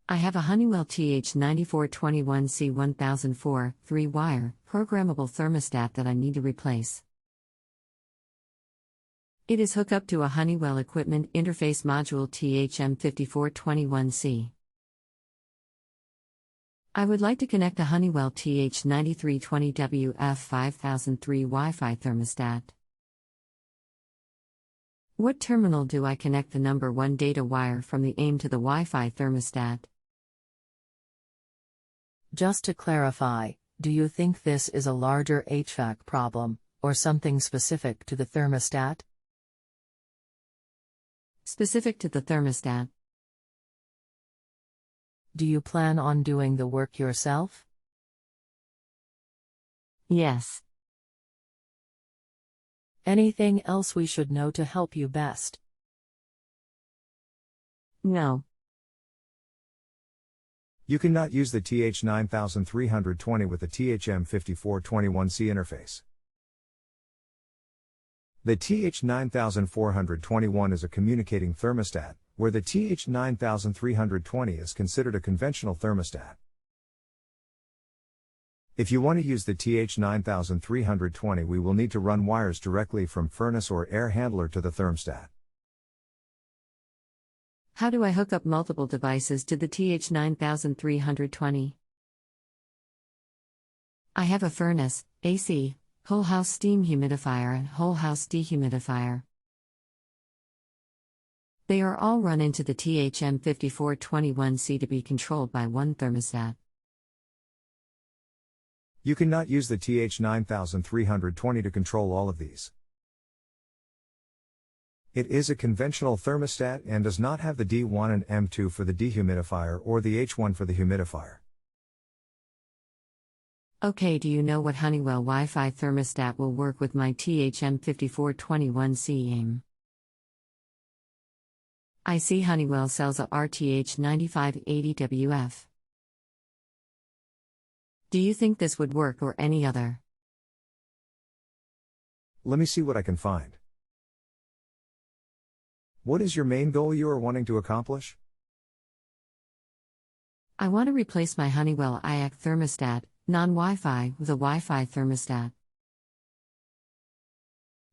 I have a Honeywell TH9421C1004 3-wire programmable thermostat that I need to replace. It is hooked up to a Honeywell Equipment Interface Module TH9421C. I would like to connect a Honeywell TH9320WF5003 Wi-Fi thermostat. What terminal do I connect the number 1 data wire from the AIM to the Wi-Fi thermostat? Just to clarify, do you think this is a larger HVAC problem, or something specific to the thermostat? Specific to the thermostat. Do you plan on doing the work yourself? Yes. Anything else we should know to help you best? No. You cannot use the TH9320 with the THM5421C interface. The TH9421 is a communicating thermostat, where the TH9320 is considered a conventional thermostat. If you want to use the TH9320, we will need to run wires directly from furnace or air handler to the thermostat. How do I hook up multiple devices to the TH9320? I have a furnace, AC, whole house steam humidifier and whole house dehumidifier. They are all run into the THM5421C to be controlled by one thermostat. You cannot use the TH9320 to control all of these. It is a conventional thermostat and does not have the D1 and M2 for the dehumidifier or the H1 for the humidifier. Okay, do you know what Honeywell Wi-Fi thermostat will work with my THM5421C AIM? I see Honeywell sells a RTH9580WF. Do you think this would work or any other? Let me see what I can find. What is your main goal you are wanting to accomplish? I want to replace my Honeywell IAC thermostat, non-Wi-Fi, with a Wi-Fi thermostat.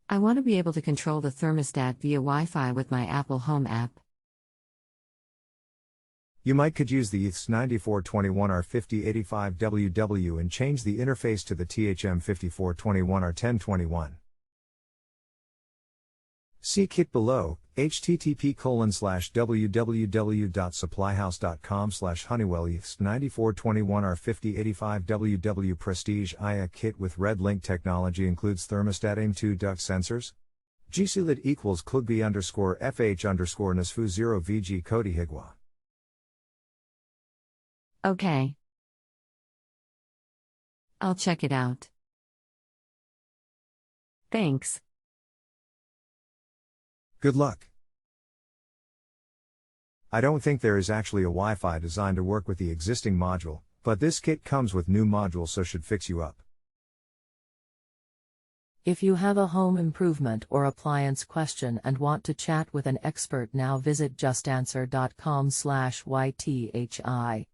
I want to be able to control the thermostat via Wi-Fi with my Apple Home app. You could use the TH9421R5085WW and change the interface to the THM5421R1021. See kit below, http://www.supplyhouse.com/Honeywell TH9421R5085WW Prestige IA kit with red link technology includes thermostat AIM2 duct sensors. GCLID equals KLUGB_FH_NSFU0VG Cody Higwa. Okay. I'll check it out. Thanks. Good luck. I don't think there is actually a Wi-Fi designed to work with the existing module, but this kit comes with new modules so should fix you up. If you have a home improvement or appliance question and want to chat with an expert now visit JustAnswer.com/YTHI.